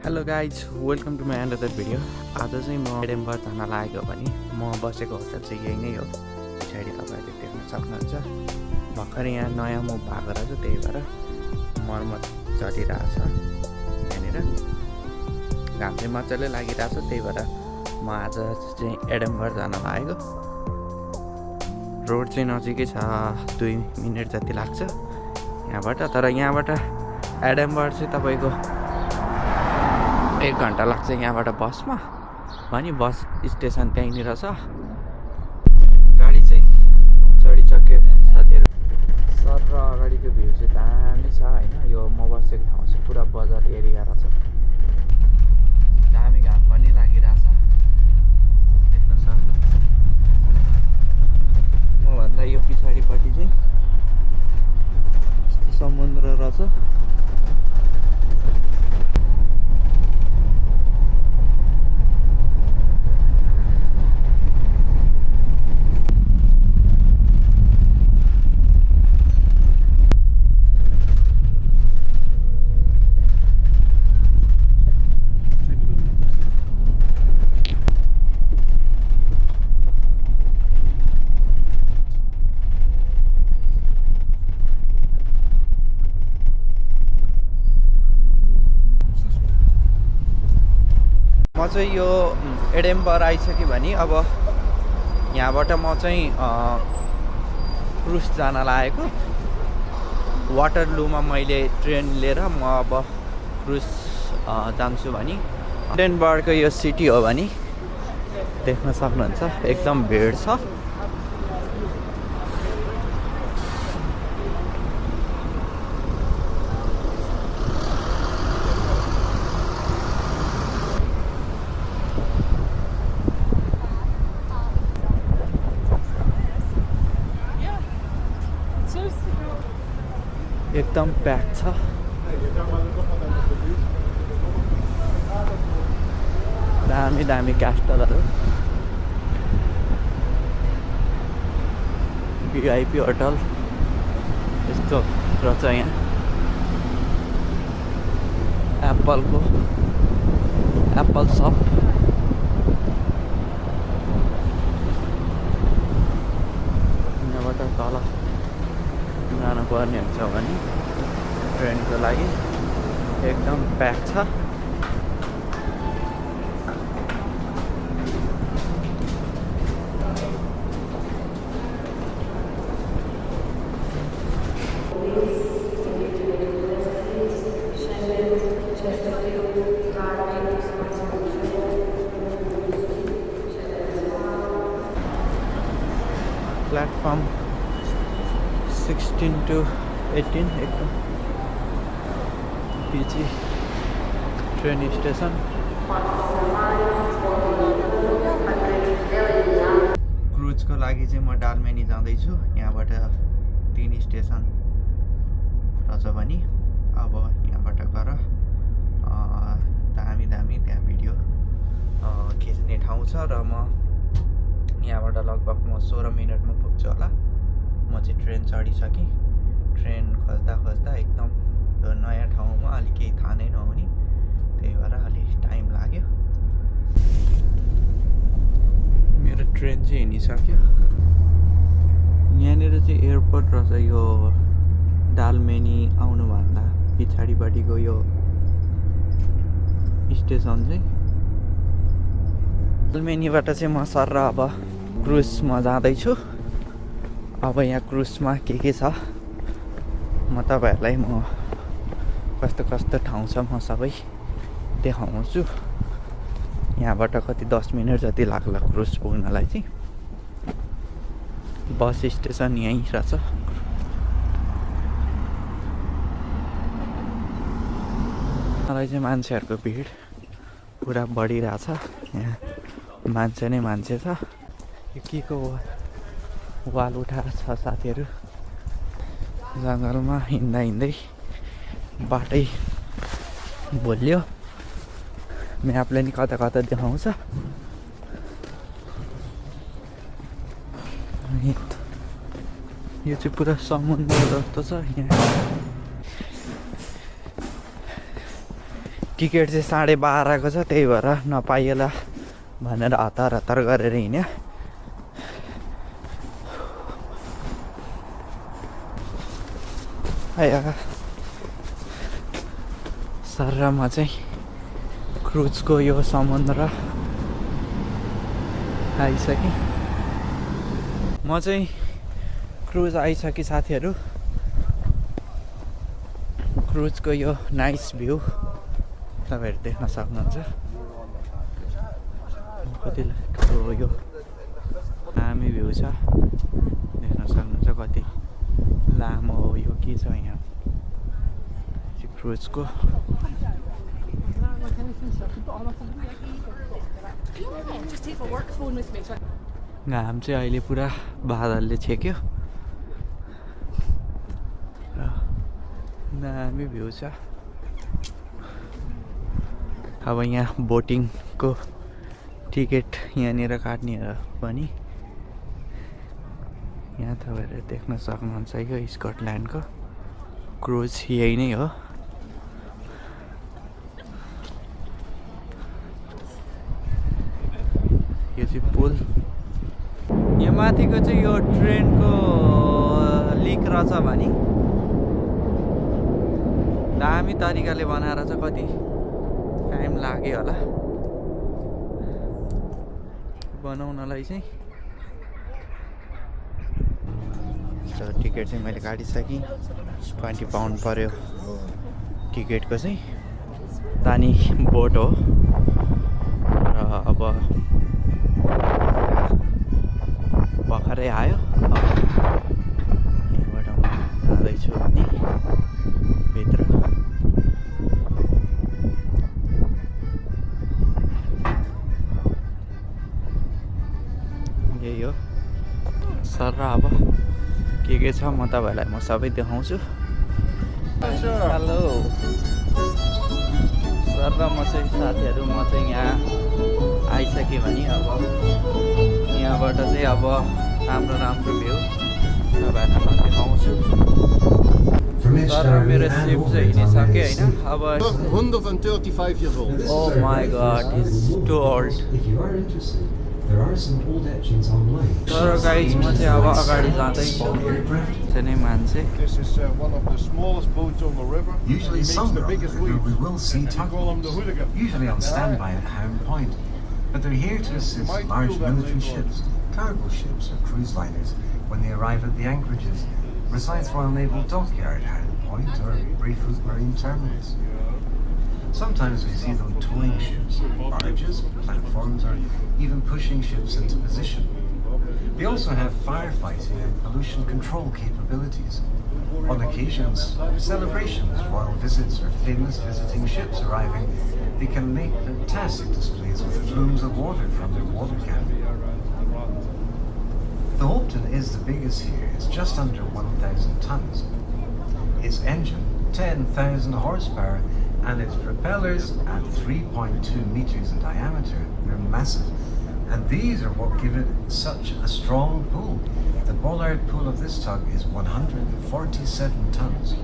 Hello guys welcome to my another video. आज चाहिँ म एडेनबर्ग जान लागेको भने म बसेको होटल चाहिँ यही नै हो। पछाडि तपाईँहरूले देख्न सक्नुहुन्छ भर्खर यहाँ नयाँ मुभ भएको रहेछ, त्यही भएर मर्मत चलिरहेछ। यहाँनिर घाम चाहिँ मजाले लागिरहेछ, त्यही भएर म आज चाहिँ एडेनबर्ग जान लागेको। रोड चाहिँ नजिकै छ, 2 मिनट जति लाग्छ यहाँबाट। तर यहाँबाट एडेनबर्ग चाहिँ तपाईँको 1 घन्टा लाग्छ यहाँबाट बसमा। भने बस स्टेसन त्यहीँनिर छ। गाडी चाहिँ चढिसक्यो साथीहरू। सर र अगाडिको भ्यू चाहिँ दामी छ होइन। यो म बसेको ठाउँ चाहिँ पुरा बजार एरिया रहेछ। दामी घाम पनि लागिरहेछ, देख्न सक्नुहुन्छ। मभन्दा यो पछाडिपट्टि चाहिँ यस्तो समुद्र रहेछ। म चाहिँ यो एडेनबर्ग आइसकेँ भने अब यहाँबाट म चाहिँ क्रुज जान लागेको। वाटरलूमा मैले ट्रेन लिएर म अब क्रुज जान्छु भने। एडेनबर्गको यो सिटी हो भने देख्न सक्नुहुन्छ एकदम भिड छ। एकदम प्याक छ। दामी दामी क्यास्टलहरू, भिआइपी होटल यस्तो रहेछ यहाँ। Apple shop. यहाँबाट तल जानुपर्ने हुन्छ भने ट्रेनको लागि एकदम प्याक छ। प्लेटफर्म 16 to 18 एकदम पिजी ट्रेन स्टेसन। क्रुजको लागि चाहिँ म डालमेनी जाँदैछु। यहाँबाट 3 स्टेसन रहेछ भने अब यहाँबाट गएर दामी दामी त्यहाँ भिडियो खिच्ने ठाउँ छ। र म यहाँबाट लगभग म 16 मिनटमा पुग्छु होला। म चाहिँ ट्रेन चढिसकेँ। ट्रेन खोज्दा खोज्दा एकदम नयाँ ठाउँमा अलिक केही थाहा नै नहुने, त्यही भएर अलिक टाइम लाग्यो। मेरो ट्रेन चाहिँ हिँडिसक्यो। यहाँनिर चाहिँ एयरपोर्ट रहेछ। यो डालमेनी आउनुभन्दा पछाडिपट्टिको यो स्टेसन चाहिँ। डालमेनीबाट चाहिँ म सर अब क्रुजमा जाँदैछु। अब यहाँ क्रुजमा के छ म तपाईँहरूलाई कस्तो कस्तो ठाउँ छ म सबै देखाउँछु। यहाँबाट कति 10 मिनट जति लाग्ला क्रुज पुग्नलाई चाहिँ। बस स्टेसन यहीँ रहेछ। मलाई चाहिँ मान्छेहरूको भिड पुरा बढिरहेछ। यहाँ मान्छे नै मान्छे छ। यो के को वाल उठाएर छ साथीहरू। जङ्गलमा हिँड्दा हिँड्दै बाटै भुल्यो। म्यापले नि कता कता देखाउँछ। यो चाहिँ पुरा समुद्र जस्तो छ यहाँ। टिकट चाहिँ 12:30 को छ, त्यही भएर नपाइएला भनेर हतार हतार गरेर हिँड्यो। सरमा चाहिँ क्रुजको यो समुद्र आइसकेँ। म चाहिँ क्रुज आइसकेँ साथीहरू। क्रुजको यो नाइस भ्यू तपाईँहरू देख्न सक्नुहुन्छ। कति ठुलो यो दामी भ्यू छ, देख्न सक्नुहुन्छ कति लामो हो यो के छ यहाँ क्रुजको। घाम चाहिँ अहिले पुरा बादलले छेक्यो र दामी भ्यू छ। अब यहाँ बोटिङको टिकट यहाँनिर काट्ने हो पनि यहाँ तपाईँहरूले देख्न सक्नुहुन्छ। यो स्कटल्यान्डको क्रुज यही नै हो। यो चाहिँ पुल। यो माथिको चाहिँ यो ट्रेनको लिक रहेछ भने दामी तरिकाले बनाएर चाहिँ कति टाइम लाग्यो होला बनाउनलाई चाहिँ। टिकट चाहिँ मैले काटिसकेँ। 20 पाउन्ड पर्यो टिकटको चाहिँ। दानी बोट हो र अब भर्खरै आयो। यहाँबाट म जाँदैछु भने भित्र। यही हो सर। अब के छ म तपाईँहरूलाई म सबै देखाउँछु। हेलो सर र म चाहिँ साथीहरू म चाहिँ यहाँ आइसकेँ भने अब यहाँबाट चाहिँ अब राम्रो राम्रो भ्यू तपाईँहरूलाई म देखाउँछु। सर मेरो सिप चाहिँ हिँडिसक्यो होइन। अब 135 years old. Oh my god, he's too old. There are some old etchings online. So guys, म चाहिँ अब अगाडि जाँदैछु। चाहिँ मान्छे। This is one of the smallest boats on the river. Usually somewhere on the river we will see tugboats, hooligan. usually on standby at Hound Point. But they're here to assist large military ships, cargo ships or cruise liners when they arrive at the anchorages, Rosyth Royal Naval Dockyard, Hound Point or Brayfoot Marine Terminals. Sometimes we see them towing ships, barges, platforms, or even pushing ships into position. They also have firefighting and pollution control capabilities. On occasions, celebrations, royal visits, or famous visiting ships arriving, they can make fantastic displays with flumes of water from their water cannon. The Hopton is the biggest here. It's just under 1,000 tons. Its engine, 10,000 horsepower, and its propellers at 3.2 meters in diameter. They're massive, and these are what give it such a strong pull. The bollard pull of this tug is 147 tons.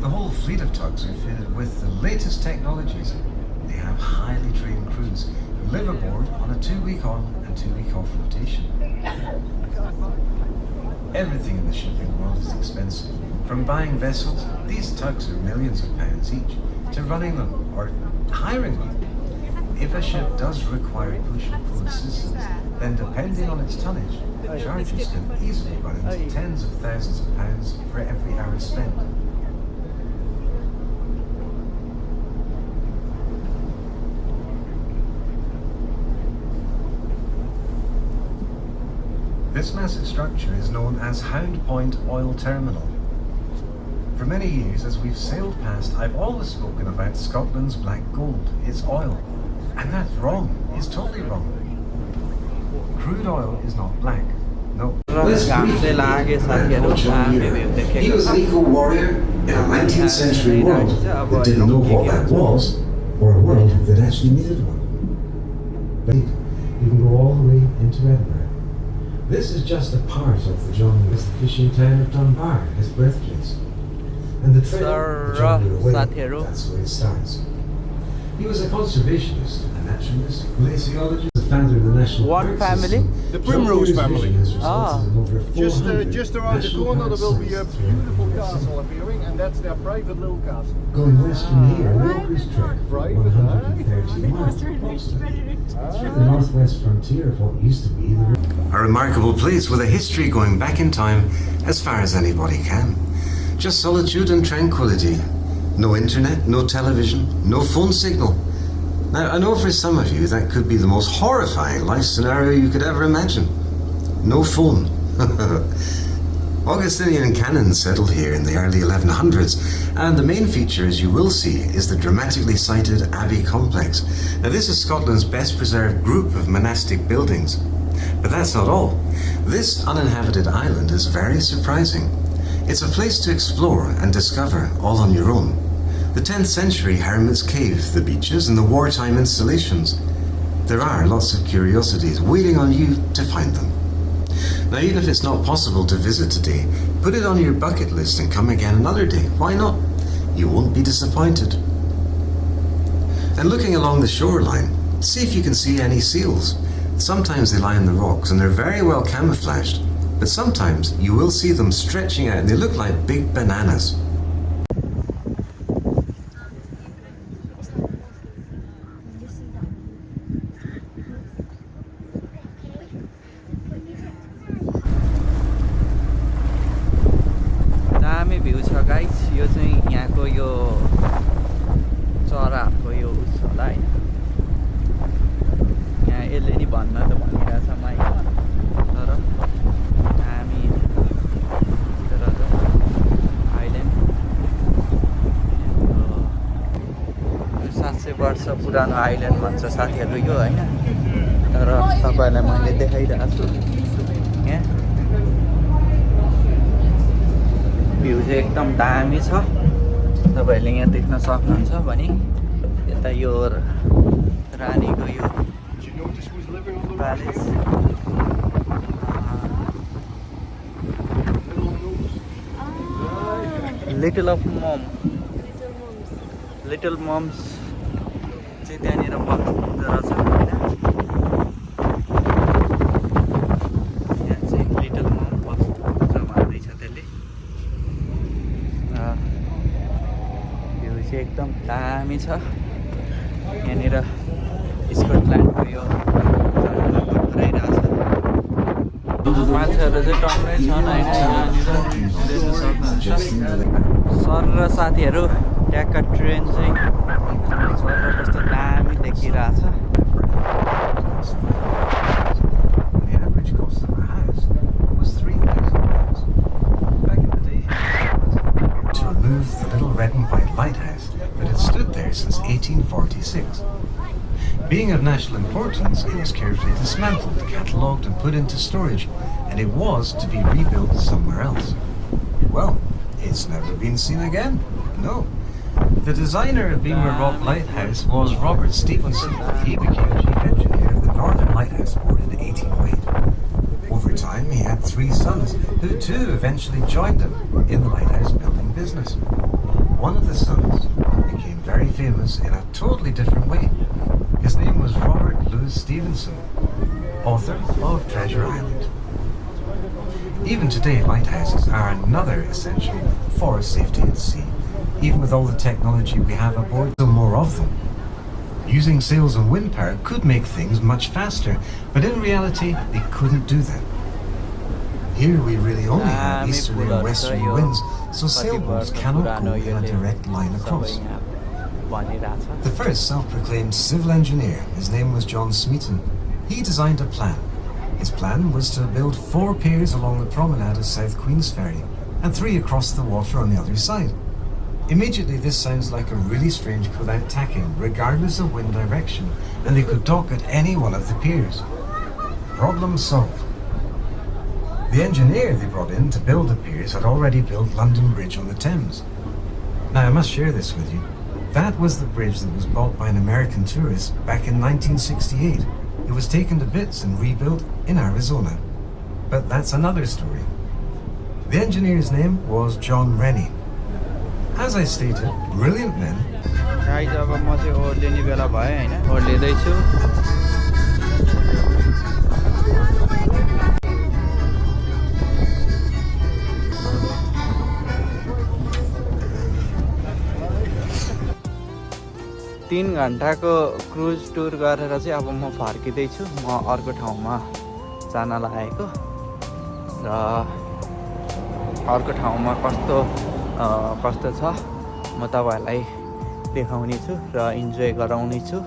The whole fleet of tugs are fitted with the latest technologies. They have highly trained crews who live aboard on a 2-week on and 2-week off rotation. Everything in the shipping world is expensive. From buying vessels, these tugs are millions of pounds each, to running them or hiring them. If a ship does require push and pull assistance, then depending on its tonnage, charges can easily run into tens of thousands of pounds for every hour spent. This massive structure is known as Hound Point Oil Terminal. For many years, as we've sailed past, I've always spoken about Scotland's black gold, its oil. And that's wrong. It's totally wrong. Crude oil is not black. No. He was an eco-warrior in a 19th century world that didn't know what that was, or a world that actually needed one. But you can go all the way into Edinburgh. This is just a part of the John Lewis, the fishing town of Dunbar, his birthplace. and the trail Sir, which on your way, साथीहरु that's where it starts. He was a conservationist, a naturalist, glaciologist, the founder of the National One Park family? System. The Primrose John Muir's family. vision has resulted in over Just 400 just around the national corner there park will be a sites. beautiful castle appearing, and that's their private little castle. Going west from here, walkers trek for Right, 130 miles approximately through the northwest frontier of what used to be the... A remarkable place with a history going back in time as far as anybody can. Just solitude and tranquility. No internet, no television, no phone signal. Now, I know for some of you that could be the most horrifying life scenario you could ever imagine. No phone. Augustinian canons settled here in the early 1100s, and the main feature, as you will see, is the dramatically sited Abbey complex. Now, this is Scotland's best preserved group of monastic buildings. But that's not all. This uninhabited island is very surprising. It's a place to explore and discover all on your own. The 10th century Hermit's Cave, the beaches, and the wartime installations. There are lots of curiosities waiting on you to find them. Now, even if it's not possible to visit today, put it on your bucket list and come again another day. Why not? You won't be disappointed. And looking along the shoreline, see if you can see any seals. Sometimes they lie in the rocks and they're very well camouflaged, but sometimes you will see them stretching out and they look like big bananas. दामी view छ guys यो चाहिँ यहाँको यो चराहरूको यो उस होला हैन यहाँ यसले नि भन्न त भनिरहेछ माइक तर हामी तर आइल्यान्ड 700 वर्ष पुरानो आइल्यान्ड भन्छ साथीहरू यो हैन तर तपाईहरुलाई मैले देखाइरहेको छु यहाँ भ्यू चाहिँ एकदम दामी छ तपाईहरुले यहाँ देख्न सक्नुहुन्छ भने यता यो रानीको यो प्यालेस लिटल मम्स चाहिँ त्यहाँनिर बस्नुहुँदो रहेछ होइन यहाँ चाहिँ लिटल मम बस्नुहुन्छ भन्दैछ त्यसले भ्यू चाहिँ एकदम दामी छ यहाँनिर स्कटल्यान्डको यो भइरहेछ मान्छेहरू चाहिँ टक्कै छन् होइन यहाँनिर देख्न सक्नुहुन्छ सर र साथीहरू ट्याक्क ट्रेन चाहिँ सर र कस्तो दामी देखिरहेछ The little red and white lighthouse that had stood there since 1846. Being of national importance, it was carefully dismantled, catalogued and put into storage, and it was to be rebuilt somewhere else. Well, it's never been seen again. No. The designer of Beamer Rock Lighthouse was Robert Stevenson. He became chief engineer of the Northern Lighthouse Board in 1808. Over time, he had 3 sons, who too eventually joined him in the lighthouse building business. One of the sons became very famous in a totally different way. His name was Robert Louis Stevenson, author of Treasure Island. Even today, lighthouses are another essential for safety at sea. Even with all the technology we have aboard, so more of them. Using sails and wind power could make things much faster, but in reality, they couldn't do that. Here we really only have easterly and westerly winds, so sailboats cannot go in a direct line across. The first self-proclaimed civil engineer, his name was John Smeaton. He designed a plan. His plan was to build 4 piers along the promenade of South Queensferry, and 3 across the water on the other side. Immediately this sounds like a really strange without tacking, regardless of wind direction, and they could dock at any one of the piers. Problem solved. The engineer they brought in to build the piers had already built London Bridge on the Thames. Now I must share this with you. That was the bridge that was bought by an American tourist back in 1968. It was taken to bits and rebuilt in Arizona. But that's another story. The engineer's name was John Rennie. As I stated, brilliant men. Guys अब म चाहिँ ओर्लिने बेला भयो होइन ओर्लिँदैछु तीन घन्टाको cruise tour गरेर चाहिँ अब म फर्किँदैछु म अर्को ठाउँमा जान लागेको र अर्को ठाउँमा कस्तो छ म तपाईँहरूलाई देखाउने छु र इन्जोय गराउने छु